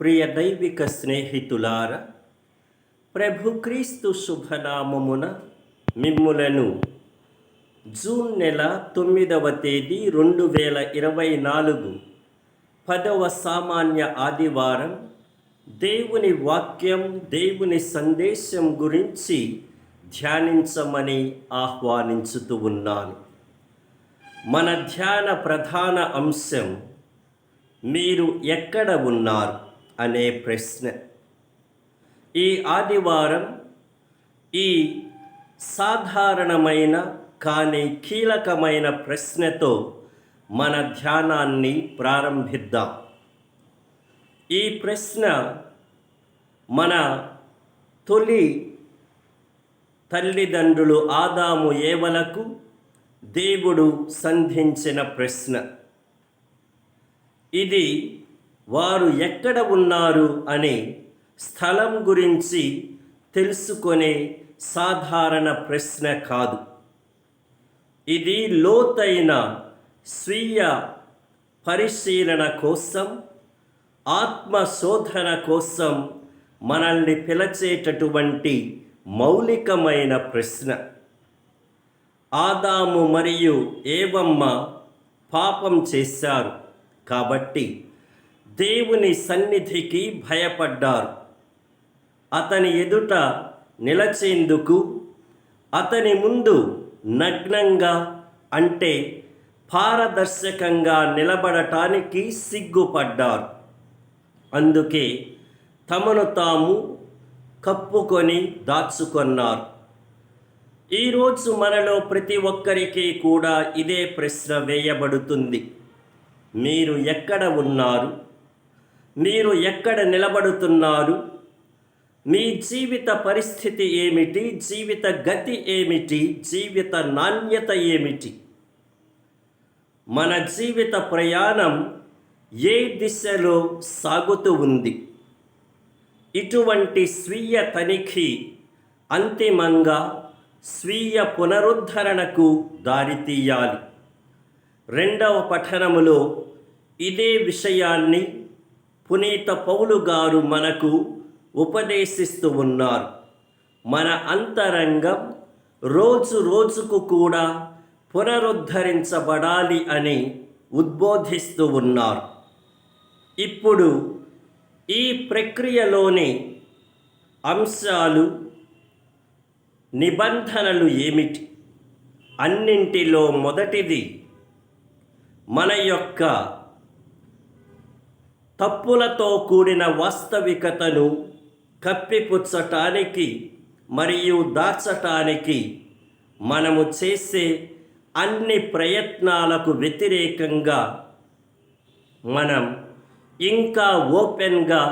ప్రియ దైవిక స్నేహితులార, ప్రభుక్రీస్తు శుభనామమున మిమ్ములను జూన్ నెల 9వ తేదీ 2024 10వ సామాన్య ఆదివారం దేవుని వాక్యం, దేవుని సందేశం గురించి ధ్యానించమని ఆహ్వానించుతూ ఉన్నాను. మన ధ్యాన ప్రధాన అంశం మీరు ఎక్కడ ఉన్నారు అనే ప్రశ్న. ఈ ఆదివారం ఈ సాధారణమైన కానీ కీలకమైన ప్రశ్నతో మన ధ్యానాన్ని ప్రారంభిద్దాం. ఈ ప్రశ్న మన తొలి తల్లిదండ్రులు ఆదాము ఏవలకు దేవుడు సంధించిన ప్రశ్న. ఇది వారు ఎక్కడ ఉన్నారు అనే స్థలం గురించి తెలుసుకునే సాధారణ ప్రశ్న కాదు. ఇది లోతైన స్వీయ పరిశీలన కోసం, ఆత్మశోధన కోసం మనల్ని పిలిచేటటువంటి మౌలికమైన ప్రశ్న. ఆదాము మరియు ఏవమ్మ పాపం చేశారు కాబట్టి దేవుని సన్నిధికి భయపడ్డారు. అతని ఎదుట నిలచేందుకు, అతని ముందు నగ్నంగా అంటే పారదర్శకంగా నిలబడటానికి సిగ్గుపడ్డారు. అందుకే తమను తాము కప్పుకొని దాచుకున్నారు. ఈరోజు మనలో ప్రతి ఒక్కరికి కూడా ఇదే ప్రశ్న వేయబడుతుంది. మీరు ఎక్కడ ఉన్నారు? మీరు ఎక్కడ నిలబడుతున్నారు? మీ జీవిత పరిస్థితి ఏమిటి? జీవిత గతి ఏమిటి? జీవిత నాణ్యత ఏమిటి? మన జీవిత ప్రయాణం ఏ దిశలో సాగుతూ ఉంది? ఇటువంటి స్వీయ తనిఖీ అంతిమంగా స్వీయ పునరుద్ధరణకు దారితీయాలి. 2వ పఠనములో ఇదే విషయాన్ని పునీత పౌలు గారు మనకు ఉపదేశిస్తూ ఉన్నారు. మన అంతరంగం రోజు రోజుకు కూడా పునరుద్ధరించబడాలి అని ఉద్బోధిస్తూ ఉన్నారు. ఇప్పుడు ఈ ప్రక్రియలోని అంశాలు, నిబంధనలు ఏమిటి? అన్నింటిలో మొదటిది మన యొక్క తప్పులతో కూడిన వాస్తవికతను కప్పిపుచ్చటానికి మరియు దాచటానికి మనము చేసే అన్ని ప్రయత్నాలకు వ్యతిరేకంగా మనం ఇంకా ఓపెన్గా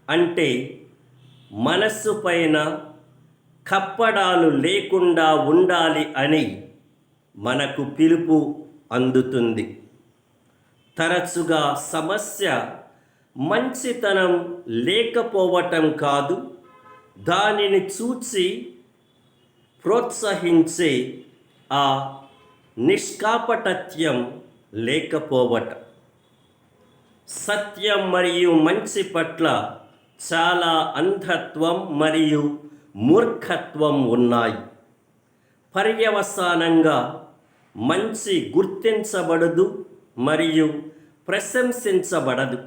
అంటే మనస్సు పైన కప్పడాలు లేకుండా ఉండాలి అని మనకు పిలుపు అందుతుంది. తరచుగా సమస్య మంచితనం లేకపోవటం కాదు, దానిని చూచి ప్రోత్సహించే ఆ నిష్కాపటత్యం లేకపోవటం. సత్యం మరియు మంచి పట్ల చాలా అంధత్వం మరియు మూర్ఖత్వం ఉన్నాయి. పర్యవసానంగా మంచి గుర్తించబడదు మరియు ప్రశంసించబడదు.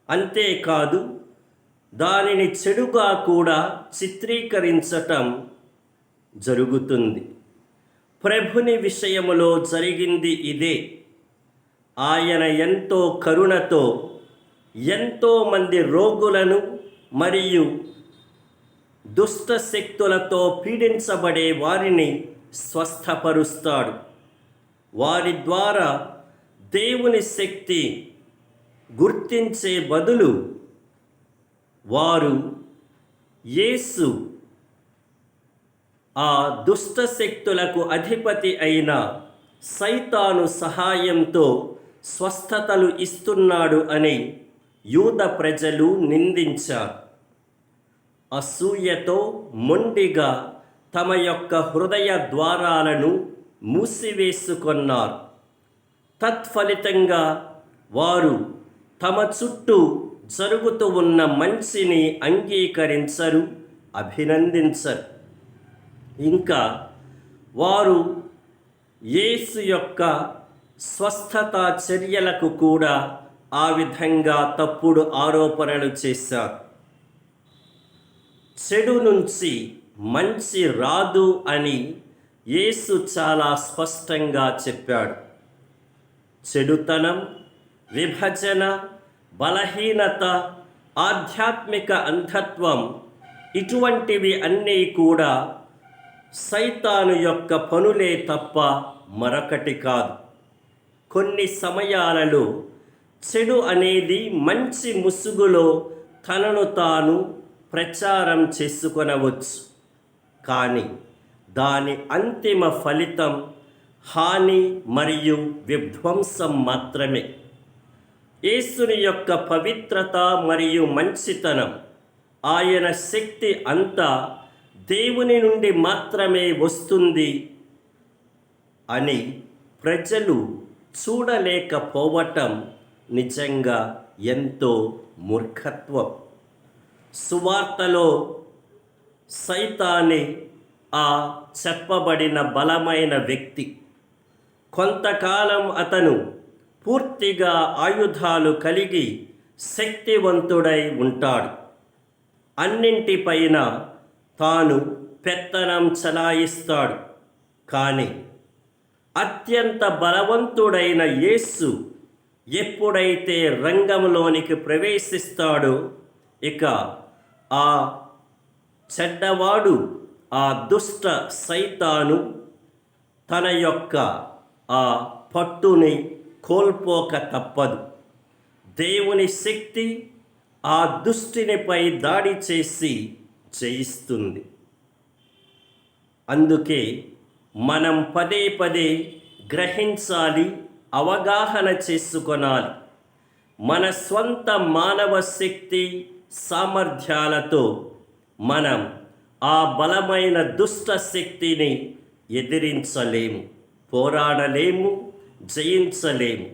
అంతేకాదు, దానిని చెడుగా కూడా చిత్రీకరించటం జరుగుతుంది. ప్రభుని విషయములో జరిగింది ఇదే. ఆయన ఎంతో కరుణతో ఎంతోమంది రోగులను మరియు దుష్ట శక్తులతో పీడించబడే వారిని స్వస్థపరుస్తాడు. వారి ద్వారా దేవుని శక్తి గుర్తించే బదులు వారు యేసు ఆ దుష్ట శక్తులకు అధిపతి అయిన సైతాను సహాయంతో స్వస్థతలు ఇస్తున్నాడు అని యూద ప్రజలు నిందించారు. అసూయతో మొండిగా తమ యొక్క హృదయ ద్వారాలను మూసివేసుకున్నారు. తత్ఫలితంగా వారు తమ చుట్టూ జరుగుతూ ఉన్న మంచిని అంగీకరించరు, అభినందించరు. ఇంకా వారు యేసు యొక్క స్వస్థత చర్యలకు కూడా ఆ విధంగా తప్పుడు ఆరోపణలు చేశారు. చెడు నుంచి మంచి రాదు అని యేసు చాలా స్పష్టంగా చెప్పాడు. చెడుతనం, విభజన, బలహీనత, ఆధ్యాత్మిక అంధత్వం ఇటువంటివి అన్నీ కూడా సైతాను యొక్క పనులే తప్ప మరొకటి కాదు. కొన్ని సమయాలలో చెడు అనేది మంచి ముసుగులో తనను తాను ప్రచారం చేసుకొనవచ్చు. కానీ దాని అంతిమ ఫలితం హాని మరియు విధ్వంసం మాత్రమే. యేసుని యొక్క పవిత్రత మరియు మంచితనం, ఆయన శక్తి అంతా దేవుని నుండి మాత్రమే వస్తుంది అని ప్రజలు చూడలేకపోవటం నిజంగా ఎంతో మూర్ఖత్వం. సువార్తలో సైతానే ఆ చెప్పబడిన బలమైన వ్యక్తి. కొంతకాలం అతను పూర్తిగా ఆయుధాలు కలిగి శక్తివంతుడై ఉంటాడు. అన్నింటిపైన తాను పెత్తనం చలాయిస్తాడు. కానీ అత్యంత బలవంతుడైన యేసు ఎప్పుడైతే రంగంలోనికి ప్రవేశిస్తాడో ఇక ఆ చెడ్డవాడు, ఆ దుష్ట సైతాను తన యొక్క ఆ పట్టుని కోల్పోక తప్పదు. దేవుని శక్తి ఆ దుష్టినిపై దాడి చేసి జయిస్తుంది. అందుకే మనం పదే పదే గ్రహించాలి, అవగాహన చేసుకొనాలి. మన స్వంత మానవ శక్తి సామర్థ్యాలతో మనం ఆ బలమైన దుష్ట శక్తిని ఎదిరించలేము, పోరాడలేము, జయించలేము.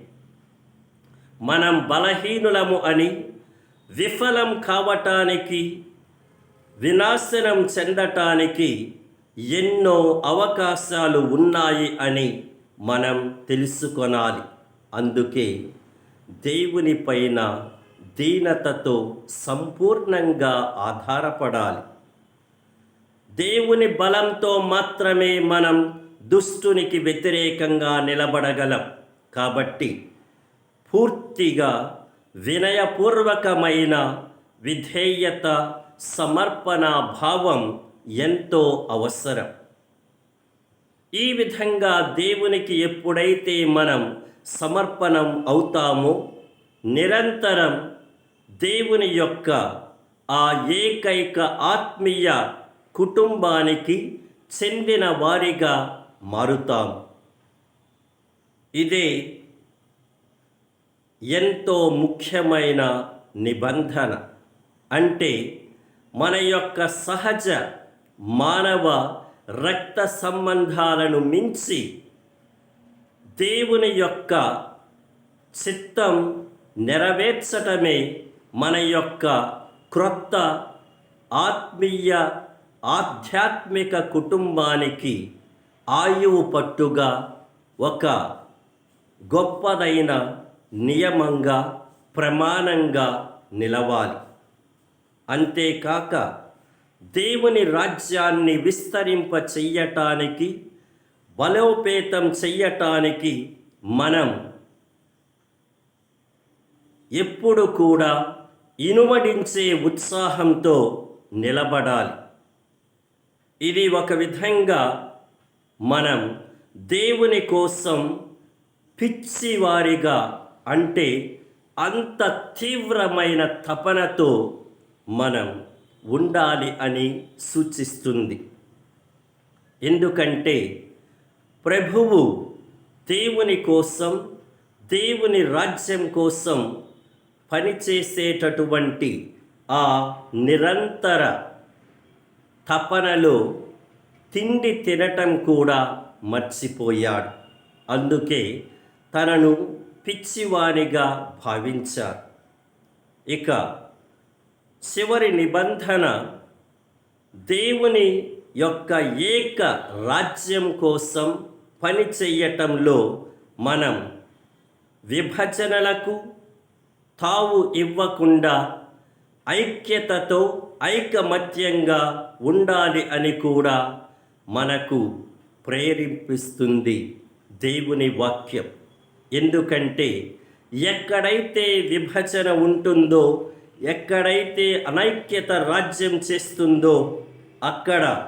మనం బలహీనులము అని, విఫలం కావటానికి, వినాశనం చెందటానికి ఎన్నో అవకాశాలు ఉన్నాయి అని మనం తెలుసుకొనాలి. అందుకే దేవుని పైన దీనతతో సంపూర్ణంగా ఆధారపడాలి. దేవుని బలంతో మాత్రమే మనం దుష్టునికి వ్యతిరేకంగా నిలబడగలం. కాబట్టి పూర్తిగా వినయపూర్వకమైన విధేయత, సమర్పణ భావం ఎంతో అవసరం. ఈ విధంగా దేవునికి ఎప్పుడైతే మనం సమర్పణం అవుతామో నిరంతరం దేవుని యొక్క ఆ ఏకైక ఆత్మీయ కుటుంబానికి చెందిన వారిగా మారుతాం. ఇదే ఎంతో ముఖ్యమైన నిబంధన. అంటే మన యొక్క సహజ మానవ రక్త సంబంధాలను మించి దేవుని యొక్క చిత్తం నెరవేర్చటమే మన యొక్క క్రొత్త ఆత్మీయ ఆధ్యాత్మిక కుటుంబానికి ఆయువు పట్టుగా ఒక గొప్పదైన నియమంగా, ప్రమాణంగా నిలవాలి. అంతేకాక దేవుని రాజ్యాన్ని విస్తరింప చెయ్యటానికి, బలోపేతం చెయ్యటానికి మనం ఎప్పుడు కూడా ఇనుమడించే ఉత్సాహంతో నిలబడాలి. ఇది ఒక విధంగా మనం దేవుని కోసం పిచ్చివారిగా, అంటే అంత తీవ్రమైన తపనతో మనం ఉండాలి అని సూచిస్తుంది. ఎందుకంటే ప్రభువు దేవుని కోసం, దేవుని రాజ్యం కోసం పనిచేసేటటువంటి ఆ నిరంతర తపనలో తిండి తినటం కూడా మర్చిపోయాడు. అందుకే తనను పిచ్చివానిగా భావించారు. ఇక చివరి నిబంధన దేవుని యొక్క ఏక రాజ్యం కోసం పని చెయ్యటంలో మనం విభజనలకు తావు ఇవ్వకుండా ఐక్యతతో ఐకమత్యంగా ఉండాలి అని కూడా మనకు ప్రేరేపిస్తుంది దేవుని వాక్యం. ఎందుకంటే ఎక్కడైతే విభజన ఉంటుందో, ఎక్కడైతే అనైక్యత రాజ్యం చేస్తుందో అక్కడ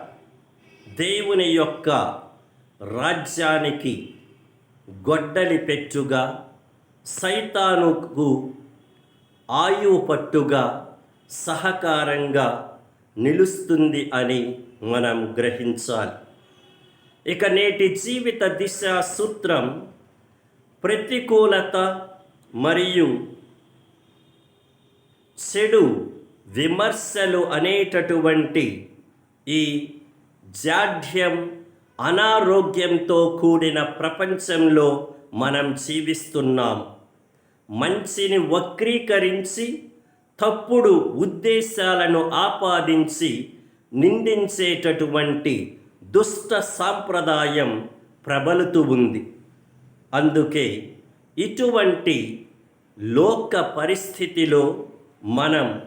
దేవుని యొక్క రాజ్యానికి గొడ్డలి పెట్టుగా, సైతానుకు ఆయువు పట్టుగా సహకారంగా నిలుస్తుంది అని మనం గ్రహించాలి. ఇక నేటి జీవిత దిశా సూత్రం ప్రతికూలత మరియు చెడు విమర్శలు అనేటటువంటి ఈ జాఢ్యం, అనారోగ్యంతో కూడిన ప్రపంచంలో మనం జీవిస్తున్నాం. మంచిని వక్రీకరించి తప్పుడు ఉద్దేశాలను ఆపాదించి నిందించేటటువంటి దుష్ట సాంప్రదాయం ప్రబలుతూ ఉంది. అందుకే ఇటువంటి లోక పరిస్థితిలో మనం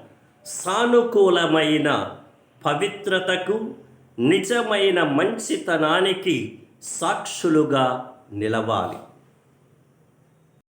సానుకూలమైన పవిత్రతకు, నిజమైన మంచితనానికి సాక్షులుగా నిలవాలి.